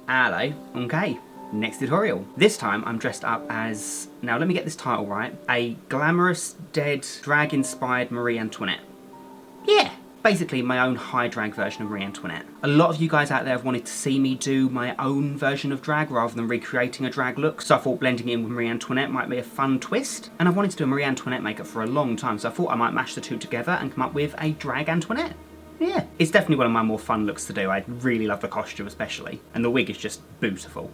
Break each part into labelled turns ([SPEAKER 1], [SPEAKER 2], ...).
[SPEAKER 1] Hello. Okay, next tutorial. This time I'm dressed up as, now let me get this title right, a glamorous, dead, drag-inspired Marie Antoinette. Yeah, basically my own high drag version of Marie Antoinette. A lot of you guys out there have wanted to see me do my own version of drag rather than recreating a drag look, so I thought blending in with Marie Antoinette might be a fun twist. And I've wanted to do a Marie Antoinette makeup for a long time, so I thought I might mash the two together and come up with a drag Antoinette. Yeah, it's definitely one of my more fun looks to do. I really love the costume especially, and the wig is just beautiful.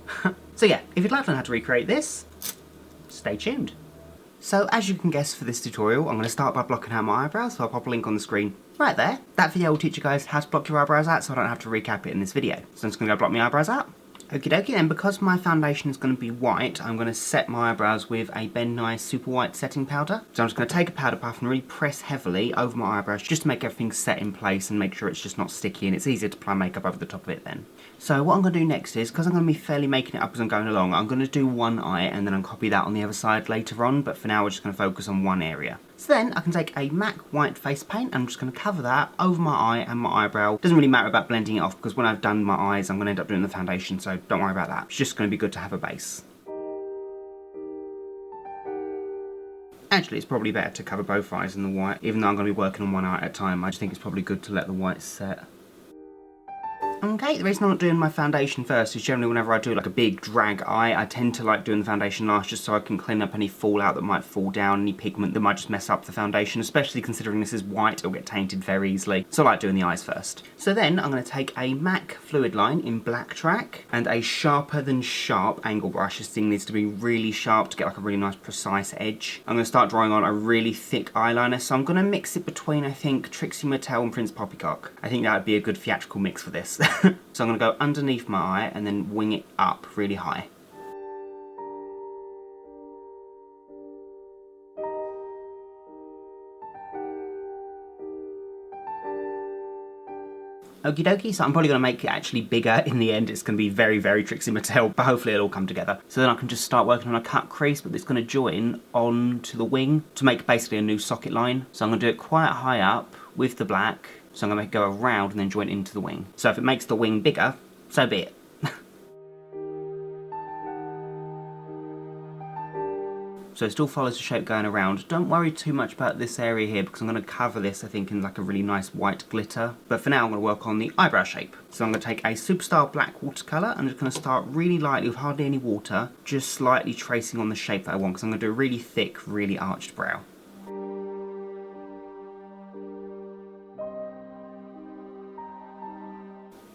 [SPEAKER 1] So yeah, if you'd like to learn how to recreate this, stay tuned. So as you can guess for this tutorial, I'm going to start by blocking out my eyebrows, so I'll pop a link on the screen right there. That video will teach you guys how to block your eyebrows out so I don't have to recap it in this video. So I'm just going to go block my eyebrows out. Okie dokie then, because my foundation is going to be white, I'm going to set my eyebrows with a Ben Nye Super White setting powder. So I'm just going to take a powder puff and really press heavily over my eyebrows just to make everything set in place and make sure it's just not sticky, and it's easier to apply makeup over the top of it then. So what I'm going to do next is, because I'm going to be fairly making it up as I'm going along, I'm going to do one eye and then I'll copy that on the other side later on, but for now we're just going to focus on one area. So then I can take a MAC white face paint and I'm just going to cover that over my eye and my eyebrow. Doesn't really matter about blending it off because when I've done my eyes I'm going to end up doing the foundation, so don't worry about that. It's just going to be good to have a base. Actually, it's probably better to cover both eyes in the white, even though I'm going to be working on one eye at a time. I just think it's probably good to let the white set. Okay, the reason I'm not doing my foundation first is generally whenever I do like a big drag eye, I tend to like doing the foundation last just so I can clean up any fallout that might fall down, any pigment that might just mess up the foundation, especially considering this is white, it'll get tainted very easily. So I like doing the eyes first. So then I'm going to take a MAC fluid line in black track and a sharper than sharp angle brush. This thing needs to be really sharp to get like a really nice precise edge. I'm going to start drawing on a really thick eyeliner, so I'm going to mix it between, I think, Trixie Mattel and Prince Poppycock. I think that would be a good theatrical mix for this. So I'm going to go underneath my eye and then wing it up really high. Okie dokie, so I'm probably going to make it actually bigger in the end. It's going to be very, very Trixie Mattel, but hopefully it'll all come together. So then I can just start working on a cut crease, but it's going to join onto the wing to make basically a new socket line. So I'm going to do it quite high up with the black. So I'm going to make it go around and then join into the wing. So if it makes the wing bigger, so be it. So it still follows the shape going around. Don't worry too much about this area here because I'm going to cover this, I think, in like a really nice white glitter. But for now I'm going to work on the eyebrow shape. So I'm going to take a Superstar black watercolour and I'm just going to start really lightly with hardly any water, just slightly tracing on the shape that I want because I'm going to do a really thick, really arched brow.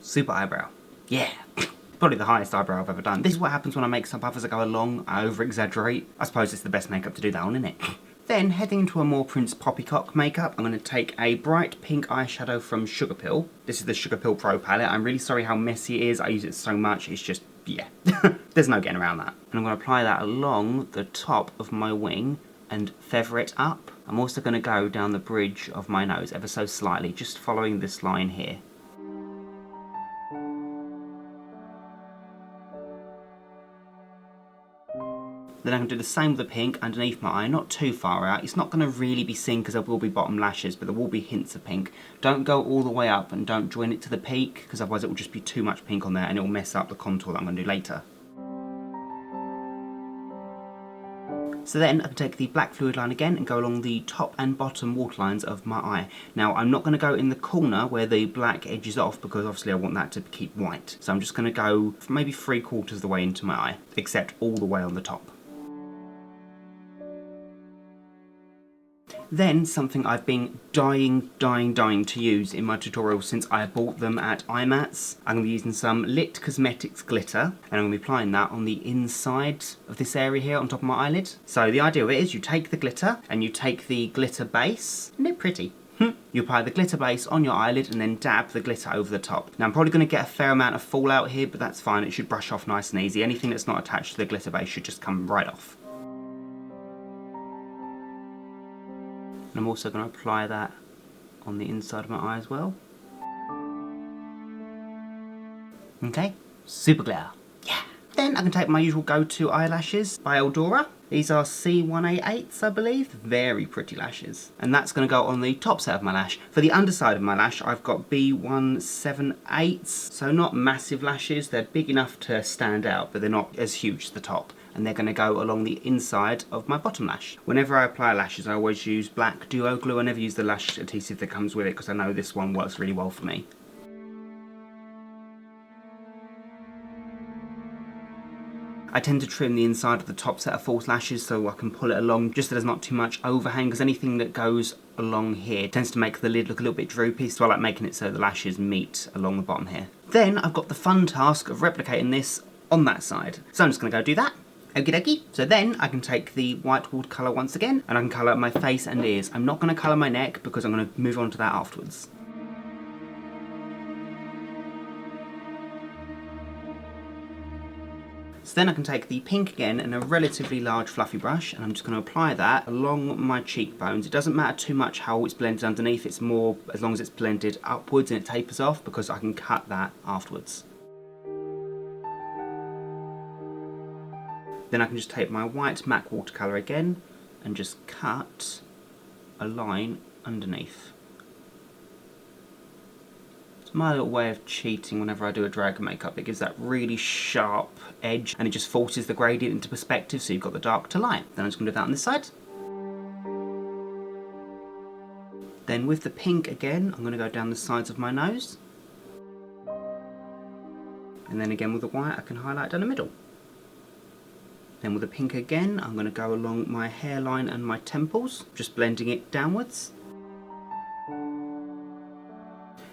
[SPEAKER 1] Super eyebrow. Yeah. Probably the highest eyebrow I've ever done. This is what happens when I make stuff up as I go along. I over-exaggerate. I suppose it's the best makeup to do that on, isn't it? Then, heading into a more Prince Poppycock makeup, I'm going to take a bright pink eyeshadow from Sugar Pill. This is the Sugar Pill Pro palette. I'm really sorry how messy it is. I use it so much. It's just, yeah. There's no getting around that. And I'm going to apply that along the top of my wing and feather it up. I'm also going to go down the bridge of my nose ever so slightly, just following this line here. Then I can do the same with the pink underneath my eye, not too far out. It's not going to really be seen because there will be bottom lashes, but there will be hints of pink. Don't go all the way up and don't join it to the peak, because otherwise it will just be too much pink on there and it will mess up the contour that I'm going to do later. So then I can take the black fluid line again and go along the top and bottom waterlines of my eye. Now I'm not going to go in the corner where the black edges off because obviously I want that to keep white. So I'm just going to go maybe 3/4 of the way into my eye, except all the way on the top. Then something I've been dying to use in my tutorial since I bought them at M.A.C. I'm going to be using some Lit Cosmetics glitter and I'm going to be applying that on the inside of this area here on top of my eyelid. So the idea of it is you take the glitter and you take the glitter base. Isn't it pretty? You apply the glitter base on your eyelid and then dab the glitter over the top. Now I'm probably going to get a fair amount of fallout here, but that's fine. It should brush off nice and easy. Anything that's not attached to the glitter base should just come right off. And I'm also going to apply that on the inside of my eye as well. Okay, super glare. Yeah. Then I can take my usual go-to eyelashes by Eldora. These are C188s, I believe. Very pretty lashes. And that's going to go on the top set of my lash. For the underside of my lash, I've got B178s. So not massive lashes. They're big enough to stand out, but they're not as huge as the top. And they're going to go along the inside of my bottom lash. Whenever I apply lashes, I always use black duo glue. I never use the lash adhesive that comes with it because I know this one works really well for me. I tend to trim the inside of the top set of false lashes so I can pull it along just so there's not too much overhang, because anything that goes along here tends to make the lid look a little bit droopy, so I like making it so the lashes meet along the bottom here. Then I've got the fun task of replicating this on that side. So I'm just going to go do that. Okie dokie. So then I can take the white watercolour once again and I can colour my face and ears. I'm not going to colour my neck because I'm going to move on to that afterwards. So then I can take the pink again and a relatively large fluffy brush, and I'm just going to apply that along my cheekbones. It doesn't matter too much how it's blended underneath, it's more as long as it's blended upwards and it tapers off, because I can cut that afterwards. Then I can just take my white M.A.C watercolour again and just cut a line underneath. My little way of cheating whenever I do a drag makeup. It gives that really sharp edge and it just forces the gradient into perspective, so you've got the dark to light. Then I'm just going to do that on this side. Then with the pink again, I'm going to go down the sides of my nose. And then again with the white, I can highlight down the middle. Then with the pink again, I'm going to go along my hairline and my temples, just blending it downwards.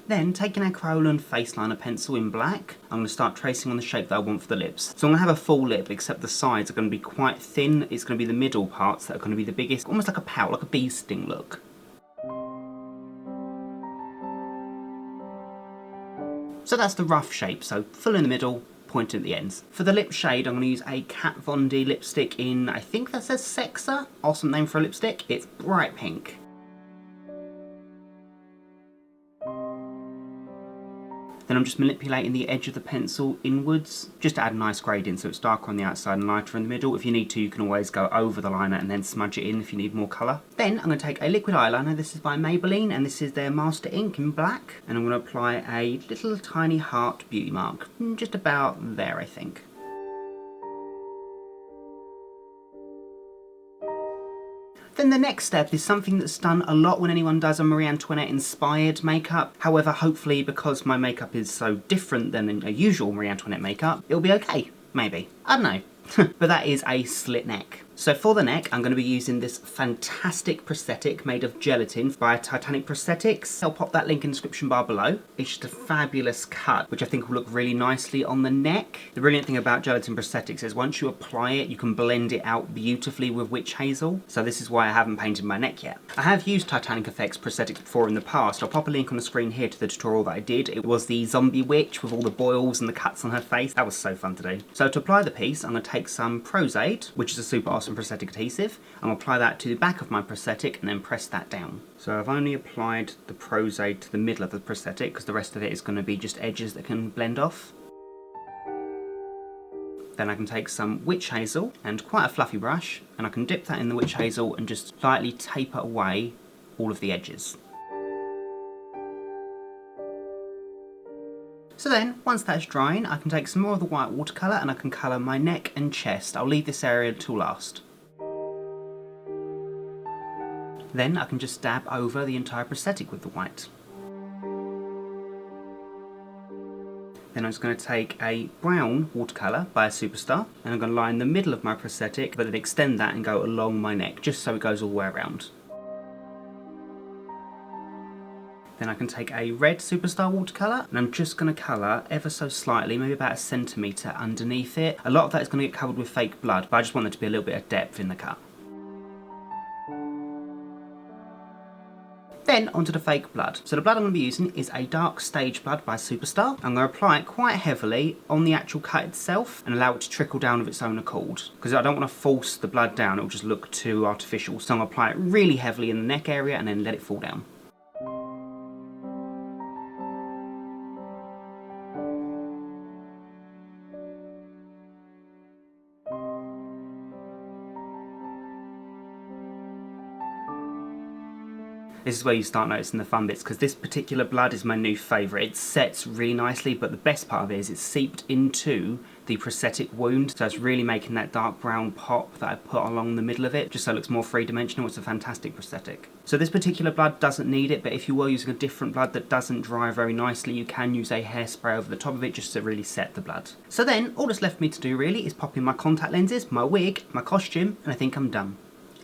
[SPEAKER 1] Then, taking a Kryolan face liner pencil in black, I'm going to start tracing on the shape that I want for the lips. So I'm going to have a full lip, except the sides are going to be quite thin. It's going to be the middle parts that are going to be the biggest, almost like a pout, like a bee sting look. So that's the rough shape, so full in the middle, point at the ends. For the lip shade, I'm going to use a Kat Von D lipstick in, I think that says Sexer. Awesome name for a lipstick. It's bright pink. Then I'm just manipulating the edge of the pencil inwards, just to add a nice gradient so it's darker on the outside and lighter in the middle. If you need to, you can always go over the liner and then smudge it in if you need more colour. Then I'm going to take a liquid eyeliner. This is by Maybelline and this is their Master Ink in black. And I'm going to apply a little tiny heart beauty mark, just about there I think. Then the next step is something that's done a lot when anyone does a Marie Antoinette inspired makeup. However, hopefully because my makeup is so different than a usual Marie Antoinette makeup, it'll be okay. Maybe. I don't know. But that is a slit neck. So for the neck, I'm going to be using this fantastic prosthetic made of gelatin by Titanic Prosthetics. I'll pop that link in the description bar below. It's just a fabulous cut, which I think will look really nicely on the neck. The brilliant thing about gelatin prosthetics is once you apply it, you can blend it out beautifully with witch hazel. So this is why I haven't painted my neck yet. I have used Titanic Effects prosthetics before in the past. I'll pop a link on the screen here to the tutorial that I did. It was the zombie witch with all the boils and the cuts on her face. That was so fun to do. So to apply the piece, I'm going to take some Prosade, which is a super awesome prosthetic adhesive. I'll apply that to the back of my prosthetic and then press that down. So I've only applied the Prosade to the middle of the prosthetic because the rest of it is going to be just edges that can blend off. Then I can take some witch hazel and quite a fluffy brush and I can dip that in the witch hazel and just lightly taper away all of the edges. So then, once that's drying, I can take some more of the white watercolour and I can colour my neck and chest. I'll leave this area till last. Then I can just dab over the entire prosthetic with the white. Then I'm just going to take a brown watercolour by a Superstar and I'm going to line the middle of my prosthetic but then extend that and go along my neck just so it goes all the way around. Then I can take a red Superstar watercolour and I'm just going to colour ever so slightly, maybe about a centimetre underneath it. A lot of that is going to get covered with fake blood, but I just want there to be a little bit of depth in the cut. Then onto the fake blood. So the blood I'm going to be using is a dark stage blood by Superstar. I'm going to apply it quite heavily on the actual cut itself and allow it to trickle down of its own accord. Because I don't want to force the blood down, it will just look too artificial. So I'm going to apply it really heavily in the neck area and then let it fall down. This is where you start noticing the fun bits, because this particular blood is my new favourite. It sets really nicely, but the best part of it is it's seeped into the prosthetic wound, so it's really making that dark brown pop that I put along the middle of it, just so it looks more three-dimensional. It's a fantastic prosthetic. So this particular blood doesn't need it, but if you were using a different blood that doesn't dry very nicely, you can use a hairspray over the top of it just to really set the blood. So then, all that's left for me to do really is pop in my contact lenses, my wig, my costume, and I think I'm done.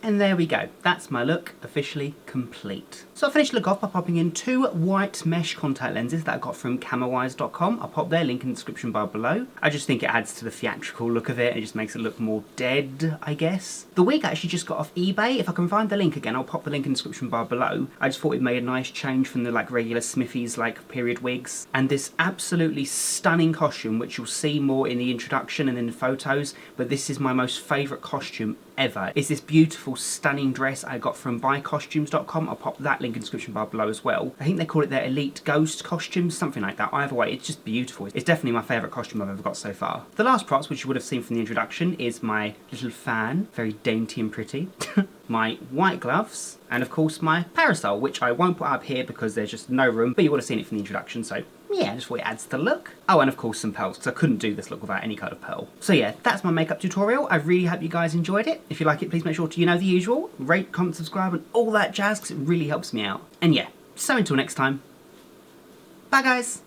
[SPEAKER 1] And there we go, that's my look officially complete. So I finished the look off by popping in 2 white mesh contact lenses that I got from camowise.com. I'll pop their link in the description bar below. I just think it adds to the theatrical look of it, and it just makes it look more dead, I guess. The wig I actually just got off eBay. If I can find the link again, I'll pop the link in the description bar below. I just thought it made a nice change from the regular Smithies period wigs. And this absolutely stunning costume, which you'll see more in the introduction and in the photos, but this is my most favourite costume ever. It's this beautiful, stunning dress I got from buycostumes.com. I'll pop that link in the description bar below as well. I think they call it their Elite Ghost costumes, something like that. Either way, it's just beautiful. It's definitely my favourite costume I've ever got so far. The last props, which you would have seen from the introduction, is my little fan, very dainty and pretty. My white gloves, and of course my parasol, which I won't put up here because there's just no room, but you would have seen it from the introduction, so yeah, just what it adds to the look. Oh, and of course some pearls, because I couldn't do this look without any kind of pearl. So yeah, that's my makeup tutorial. I really hope you guys enjoyed it. If you like it, please make sure to, you know the usual, rate, comment, subscribe, and all that jazz, because it really helps me out. And yeah, so until next time, bye guys!